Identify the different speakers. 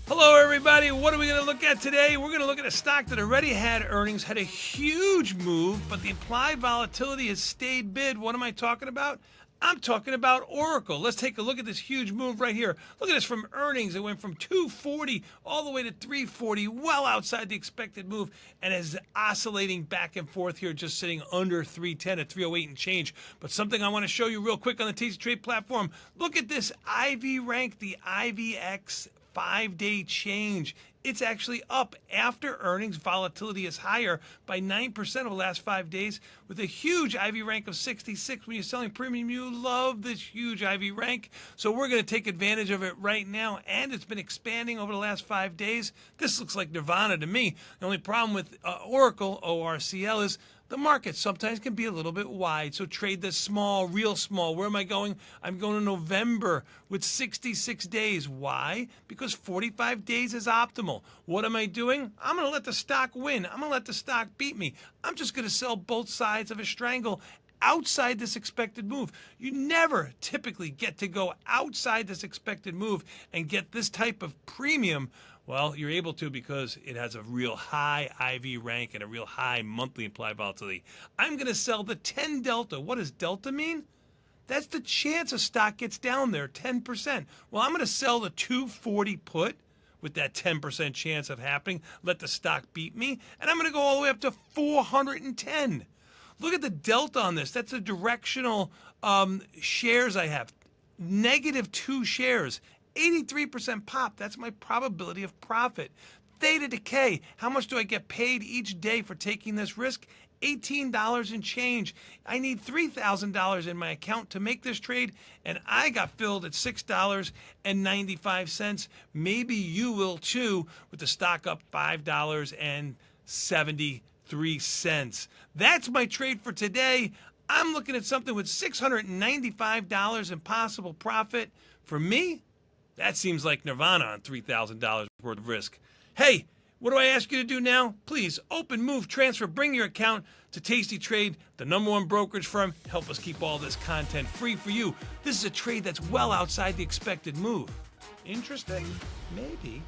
Speaker 1: Hello, everybody. What are we going to look at today? We're going to look at a stock that already had earnings, had a huge move, but the implied volatility has stayed bid. What am I talking about? I'm talking about Oracle. Let's take a look at this huge move right here. Look at this from earnings. It went from 240 all the way to 340, well outside the expected move, and is oscillating back and forth here, just sitting under 310 at 308 and change. But something I want to show you real quick on the Tasty Trade platform. Look at this IV rank, the IVX 5-day change. It's actually up after earnings. Volatility is higher by 9% over the last 5 days with a huge IV rank of 66. When you're selling premium, you love this huge IV rank. So we're going to take advantage of it right now. And it's been expanding over the last 5 days. This looks like nirvana to me. The only problem with Oracle, ORCL, is the market sometimes can be a little bit wide, so trade this small, real small. Where am I going? I'm going to November with 66 days. Why? Because 45 days is optimal. What am I doing? I'm going to let the stock win. I'm going to let the stock beat me. I'm just going to sell both sides of a strangle outside this expected move. You never typically get to go outside this expected move and get this type of premium. Well, you're able to because it has a real high IV rank and a real high monthly implied volatility. I'm going to sell the 10 delta. What does delta mean? That's the chance a stock gets down there, 10%. Well, I'm going to sell the 240 put with that 10% chance of happening, let the stock beat me, and I'm going to go all the way up to 410. Look at the delta on this. That's the directional shares I have. -2 shares. 83% pop. That's my probability of profit. Theta decay. How much do I get paid each day for taking this risk? $18 and change. I need $3,000 in my account to make this trade, and I got filled at $6.95. Maybe you will too, with the stock up $5.73. That's my trade for today. I'm looking at something with $695 in possible profit. For me, that seems like nirvana on $3,000 worth of risk. Hey, what do I ask you to do now? Please open, move, transfer, bring your account to Tasty Trade, the #1 brokerage firm. Help us keep all this content free for you. This is a trade that's well outside the expected move. Interesting? Maybe.